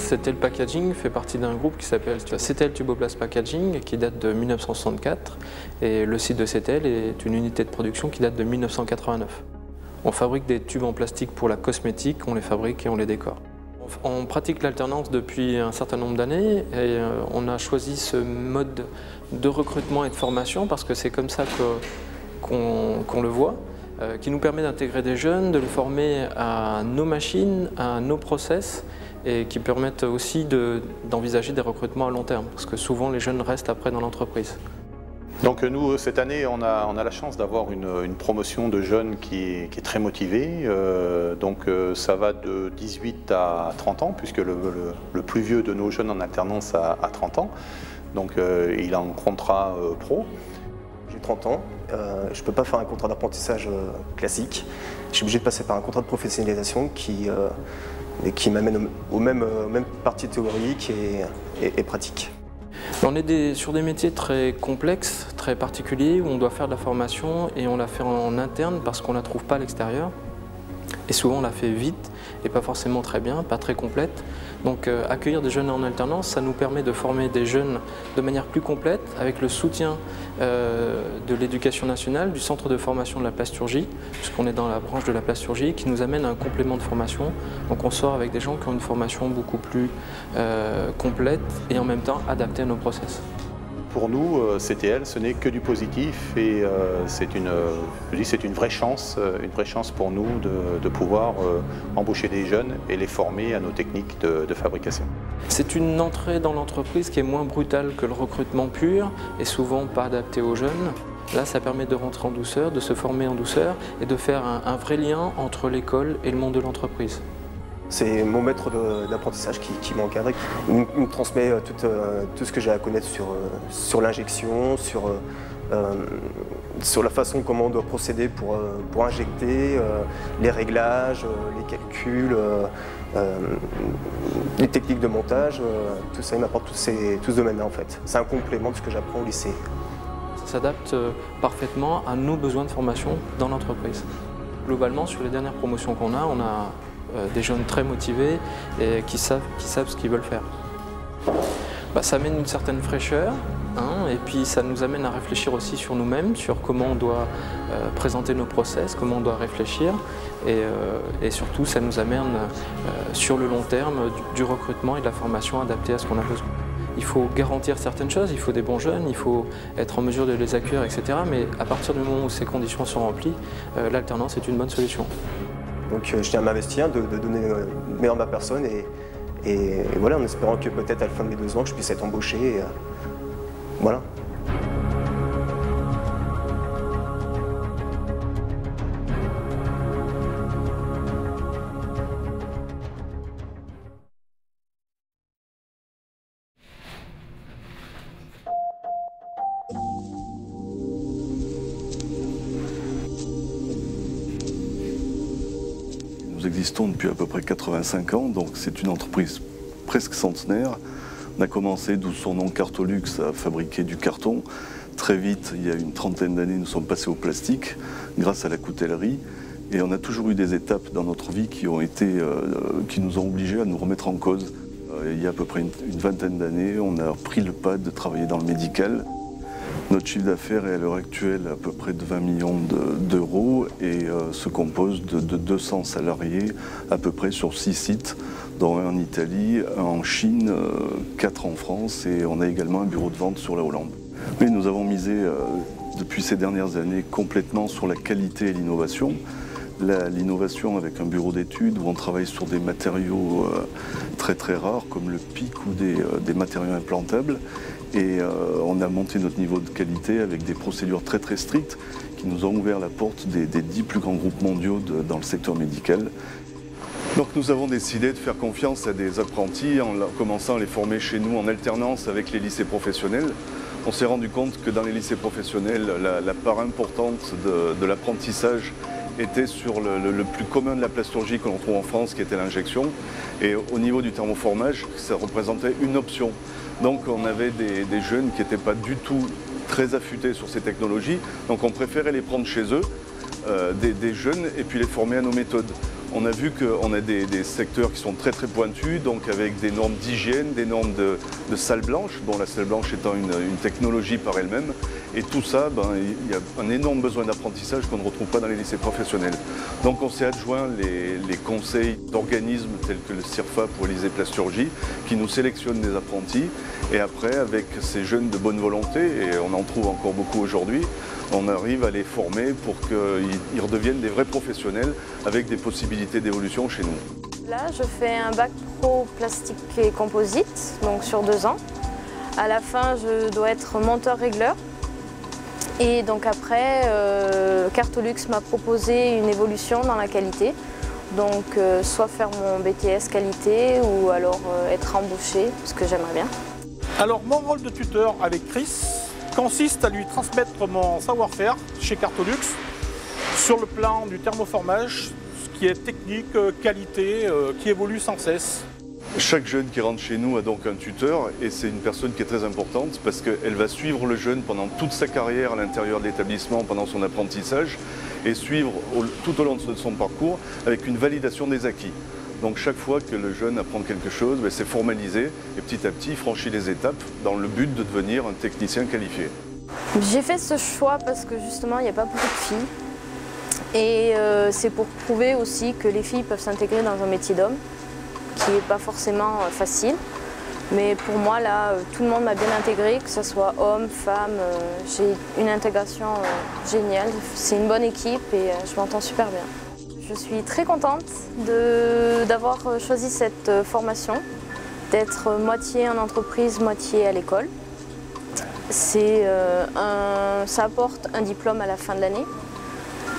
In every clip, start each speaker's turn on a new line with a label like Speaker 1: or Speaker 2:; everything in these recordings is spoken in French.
Speaker 1: CTL Packaging fait partie d'un groupe qui s'appelle CTL Tuboplast Packaging qui date de 1964 et le site de CTL est une unité de production qui date de 1989. On fabrique des tubes en plastique pour la cosmétique, on les fabrique et on les décore. On pratique l'alternance depuis un certain nombre d'années et on a choisi ce mode de recrutement et de formation parce que c'est comme ça qu'on le voit, qui nous permet d'intégrer des jeunes, de les former à nos machines, à nos process et qui permettent aussi d'envisager des recrutements à long terme parce que souvent les jeunes restent après dans l'entreprise.
Speaker 2: Donc nous, cette année, on a la chance d'avoir une promotion de jeunes qui est très motivée. Ça va de 18 à 30 ans, puisque le plus vieux de nos jeunes en alternance a 30 ans. Donc il a un contrat pro.
Speaker 3: J'ai 30 ans, je ne peux pas faire un contrat d'apprentissage classique. Je suis obligé de passer par un contrat de professionnalisation qui m'amène aux mêmes parties théoriques et pratiques.
Speaker 1: On est sur des métiers très complexes, très particuliers, où on doit faire de la formation et on la fait en interne parce qu'on ne la trouve pas à l'extérieur. Et souvent on la fait vite et pas forcément très bien, pas très complète. Donc accueillir des jeunes en alternance, ça nous permet de former des jeunes de manière plus complète avec le soutien de l'Éducation nationale, du centre de formation de la plasturgie, puisqu'on est dans la branche de la plasturgie, qui nous amène un complément de formation. Donc on sort avec des gens qui ont une formation beaucoup plus complète et en même temps adaptée à nos process.
Speaker 2: Pour nous, CTL, ce n'est que du positif et c'est une vraie chance pour nous de pouvoir embaucher des jeunes et les former à nos techniques de fabrication.
Speaker 1: C'est une entrée dans l'entreprise qui est moins brutale que le recrutement pur et souvent pas adaptée aux jeunes. Là, ça permet de rentrer en douceur, de se former en douceur et de faire un vrai lien entre l'école et le monde de l'entreprise.
Speaker 3: C'est mon maître d'apprentissage qui m'encadre, il me transmet tout ce que j'ai à connaître sur l'injection, sur la façon comment on doit procéder pour injecter, les réglages, les calculs, les techniques de montage, tout ça, il m'apporte tout ce domaine-là en fait. C'est un complément de ce que j'apprends au lycée.
Speaker 1: Ça s'adapte parfaitement à nos besoins de formation dans l'entreprise. Globalement, sur les dernières promotions qu'on a, on a des jeunes très motivés et qui savent ce qu'ils veulent faire. Ça amène une certaine fraîcheur et puis ça nous amène à réfléchir aussi sur nous-mêmes, sur comment on doit présenter nos process, comment on doit réfléchir et surtout ça nous amène sur le long terme du recrutement et de la formation adaptée à ce qu'on a besoin. Il faut garantir certaines choses, il faut des bons jeunes, il faut être en mesure de les accueillir, etc. Mais à partir du moment où ces conditions sont remplies, l'alternance est une bonne solution.
Speaker 3: Donc je tiens à m'investir, de donner le meilleur de ma personne et voilà, en espérant que peut-être à la fin de mes 2 ans, je puisse être embauché. Voilà.
Speaker 4: Nous existons depuis à peu près 85 ans, donc c'est une entreprise presque centenaire. On a commencé, d'où son nom Cartolux, à fabriquer du carton. Très vite, il y a une trentaine d'années, nous sommes passés au plastique grâce à la coutellerie. Et on a toujours eu des étapes dans notre vie qui nous ont obligés à nous remettre en cause. Il y a à peu près une vingtaine d'années, on a pris le pas de travailler dans le médical. Notre chiffre d'affaires est à l'heure actuelle à peu près de 20 millions d'euros et se compose de 200 salariés à peu près sur 6 sites, dont un en Italie, un en Chine, 4 en France et on a également un bureau de vente sur la Hollande. Mais nous avons misé depuis ces dernières années complètement sur la qualité et l'innovation. L'innovation avec un bureau d'études où on travaille sur des matériaux très très rares comme le PIC ou des matériaux implantables. Et on a monté notre niveau de qualité avec des procédures très très strictes qui nous ont ouvert la porte des 10 plus grands groupes mondiaux dans le secteur médical. Donc nous avons décidé de faire confiance à des apprentis en commençant à les former chez nous en alternance avec les lycées professionnels. On s'est rendu compte que dans les lycées professionnels, la part importante de l'apprentissage était sur le plus commun de la plasturgie que l'on trouve en France, qui était l'injection. Et au niveau du thermoformage, ça représentait une option. Donc on avait des jeunes qui n'étaient pas du tout très affûtés sur ces technologies. Donc on préférait les prendre chez eux, des jeunes, et puis les former à nos méthodes. On a vu qu'on a des secteurs qui sont très très pointus, donc avec des normes d'hygiène, des normes de salle blanche, bon, la salle blanche étant une technologie par elle-même. Et tout ça, il y a un énorme besoin d'apprentissage qu'on ne retrouve pas dans les lycées professionnels. Donc on s'est adjoint les conseils d'organismes tels que le CIRFA pour l'Élysée-Plasturgie, qui nous sélectionnent des apprentis. Et après, avec ces jeunes de bonne volonté, et on en trouve encore beaucoup aujourd'hui, on arrive à les former pour qu'ils redeviennent des vrais professionnels avec des possibilités d'évolution chez nous.
Speaker 5: Là, je fais un bac pro plastique et composite, donc sur 2 ans. À la fin, je dois être monteur-régleur. Et donc après, Cartolux m'a proposé une évolution dans la qualité. Donc soit faire mon BTS qualité ou alors être embauché, ce que j'aimerais bien.
Speaker 6: Alors mon rôle de tuteur avec Chris consiste à lui transmettre mon savoir-faire chez Cartolux sur le plan du thermoformage, ce qui est technique, qualité, qui évolue sans cesse.
Speaker 4: Chaque jeune qui rentre chez nous a donc un tuteur et c'est une personne qui est très importante parce qu'elle va suivre le jeune pendant toute sa carrière à l'intérieur de l'établissement, pendant son apprentissage et suivre tout au long de son parcours avec une validation des acquis. Donc chaque fois que le jeune apprend quelque chose, c'est formalisé et petit à petit il franchit les étapes dans le but de devenir un technicien qualifié.
Speaker 5: J'ai fait ce choix parce que justement il n'y a pas beaucoup de filles et c'est pour prouver aussi que les filles peuvent s'intégrer dans un métier d'homme qui n'est pas forcément facile. Mais pour moi là, tout le monde m'a bien intégré, que ce soit homme, femme, j'ai une intégration géniale. C'est une bonne équipe et je m'entends super bien. Je suis très contente d'avoir choisi cette formation, d'être moitié en entreprise, moitié à l'école. Ça apporte un diplôme à la fin de l'année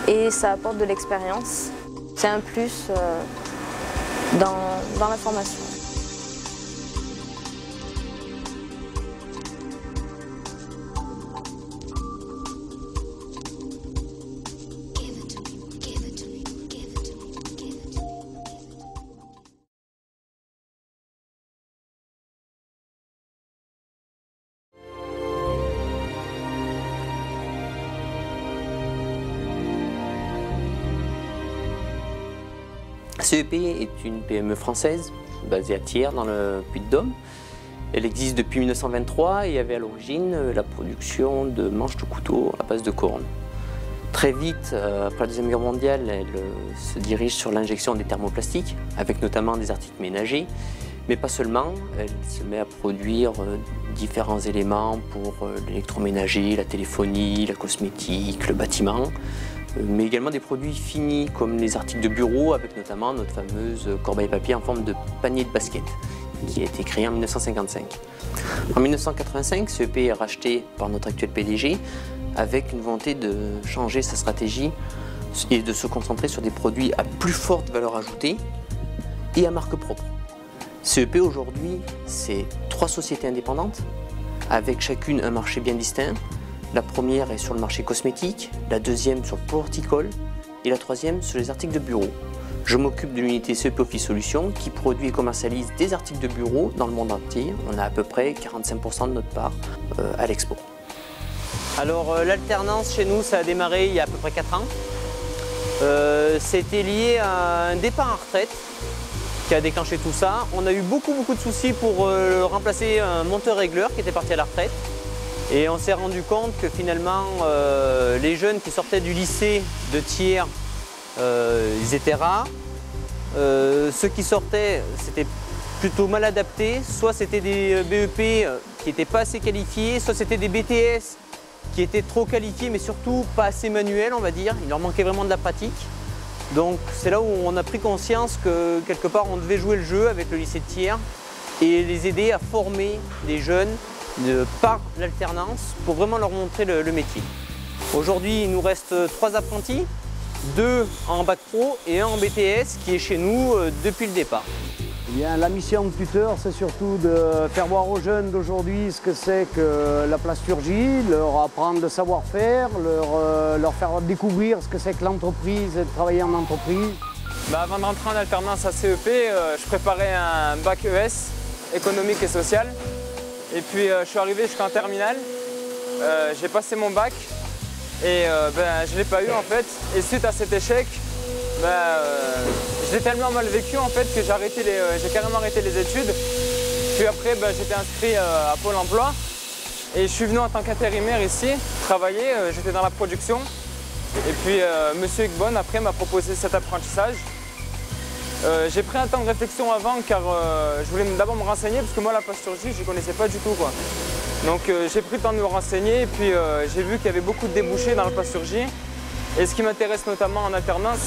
Speaker 5: et ça apporte de l'expérience. C'est un plus dans la formation.
Speaker 7: CEP est une PME française basée à Thiers dans le Puy-de-Dôme. Elle existe depuis 1923 et avait à l'origine la production de manches de couteaux à base de corne. Très vite, après la Deuxième Guerre mondiale, elle se dirige sur l'injection des thermoplastiques, avec notamment des articles ménagers, mais pas seulement. Elle se met à produire différents éléments pour l'électroménager, la téléphonie, la cosmétique, le bâtiment, mais également des produits finis comme les articles de bureau, avec notamment notre fameuse corbeille papier en forme de panier de basket, qui a été créée en 1955. En 1985, CEP est racheté par notre actuel PDG, avec une volonté de changer sa stratégie et de se concentrer sur des produits à plus forte valeur ajoutée et à marque propre. CEP aujourd'hui, c'est 3 sociétés indépendantes, avec chacune un marché bien distinct. La première est sur le marché cosmétique, la deuxième sur le horticole et la troisième sur les articles de bureau. Je m'occupe de l'unité CEP Office Solutions qui produit et commercialise des articles de bureau dans le monde entier. On a à peu près 45% de notre part à l'expo. Alors l'alternance chez nous, ça a démarré il y a à peu près 4 ans. C'était lié à un départ en retraite qui a déclenché tout ça. On a eu beaucoup de soucis pour remplacer un monteur-régleur qui était parti à la retraite. Et on s'est rendu compte que finalement, les jeunes qui sortaient du lycée de Thiers, ils étaient rares. Ceux qui sortaient, c'était plutôt mal adapté. Soit c'était des BEP qui n'étaient pas assez qualifiés, soit c'était des BTS qui étaient trop qualifiés, mais surtout pas assez manuels, on va dire. Il leur manquait vraiment de la pratique. Donc c'est là où on a pris conscience que quelque part, on devait jouer le jeu avec le lycée de Thiers et les aider à former des jeunes par l'alternance pour vraiment leur montrer le métier. Aujourd'hui, il nous reste 3 apprentis, 2 en bac pro et 1 en BTS qui est chez nous depuis le départ.
Speaker 8: Eh bien, la mission de tuteur, c'est surtout de faire voir aux jeunes d'aujourd'hui ce que c'est que la plasturgie, leur apprendre le savoir-faire, leur faire découvrir ce que c'est que l'entreprise et de travailler en entreprise.
Speaker 9: Avant de rentrer en alternance à CEP, je préparais un bac ES, économique et social. Et puis je suis arrivé jusqu'en terminale, j'ai passé mon bac et je ne l'ai pas eu en fait. Et suite à cet échec, Je l'ai tellement mal vécu en fait que j'ai carrément arrêté les études. Puis après, j'étais inscrit à Pôle emploi et je suis venu en tant qu'intérimaire ici, travailler, j'étais dans la production. Et puis Monsieur Igbon après m'a proposé cet apprentissage. J'ai pris un temps de réflexion avant car je voulais d'abord me renseigner parce que moi la plasturgie je ne connaissais pas du tout quoi. Donc j'ai pris le temps de me renseigner et puis j'ai vu qu'il y avait beaucoup de débouchés dans la plasturgie. Et ce qui m'intéresse notamment en alternance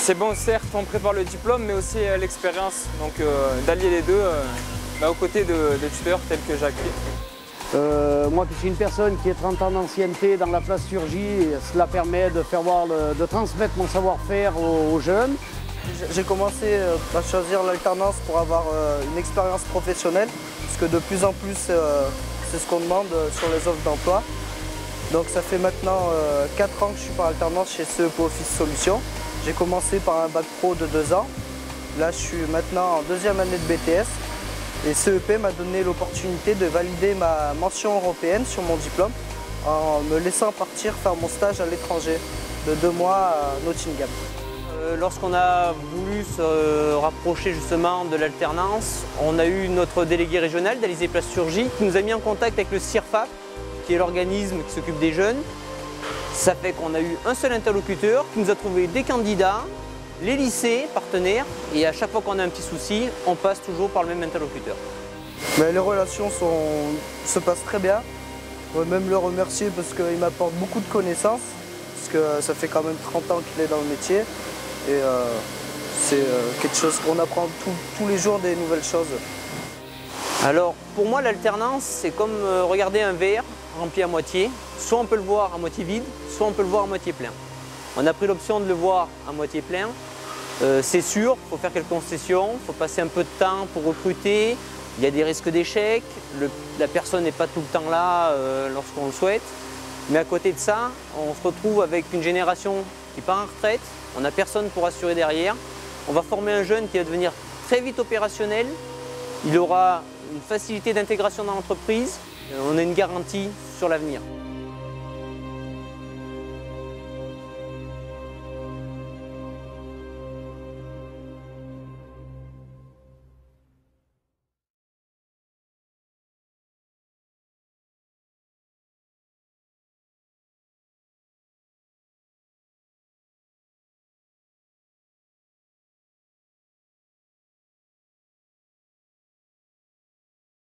Speaker 9: c'est bon certes on prépare le diplôme mais aussi l'expérience. Donc d'allier les deux aux côtés de tuteurs tels que Jacques.
Speaker 8: Moi qui suis une personne qui a 30 ans d'ancienneté dans la plasturgie, cela permet de de transmettre mon savoir-faire aux jeunes.
Speaker 10: J'ai commencé à choisir l'alternance pour avoir une expérience professionnelle, parce que de plus en plus c'est ce qu'on demande sur les offres d'emploi. Donc ça fait maintenant 4 ans que je suis par alternance chez CEP Office Solutions. J'ai commencé par un bac pro de 2 ans. Là je suis maintenant en 2e année de BTS. Et CEP m'a donné l'opportunité de valider ma mention européenne sur mon diplôme en me laissant partir faire mon stage à l'étranger de 2 mois à Nottingham.
Speaker 7: Lorsqu'on a voulu se rapprocher justement de l'alternance, on a eu notre délégué régional d'Alizé Plasturgie qui nous a mis en contact avec le CIRFAP, qui est l'organisme qui s'occupe des jeunes. Ça fait qu'on a eu un seul interlocuteur qui nous a trouvé des candidats, les lycées partenaires, et à chaque fois qu'on a un petit souci, on passe toujours par le même interlocuteur.
Speaker 10: Mais les relations se passent très bien. On va même le remercier parce qu'il m'apporte beaucoup de connaissances, parce que ça fait quand même 30 ans qu'il est dans le métier. Et c'est quelque chose qu'on apprend tous les jours des nouvelles choses.
Speaker 7: Alors pour moi l'alternance c'est comme regarder un verre rempli à moitié. Soit on peut le voir à moitié vide, soit on peut le voir à moitié plein. On a pris l'option de le voir à moitié plein. C'est sûr, il faut faire quelques concessions, il faut passer un peu de temps pour recruter. Il y a des risques d'échec, la personne n'est pas tout le temps là lorsqu'on le souhaite. Mais à côté de ça, on se retrouve avec une génération qui part en retraite, on n'a personne pour assurer derrière. On va former un jeune qui va devenir très vite opérationnel. Il aura une facilité d'intégration dans l'entreprise. On a une garantie sur l'avenir.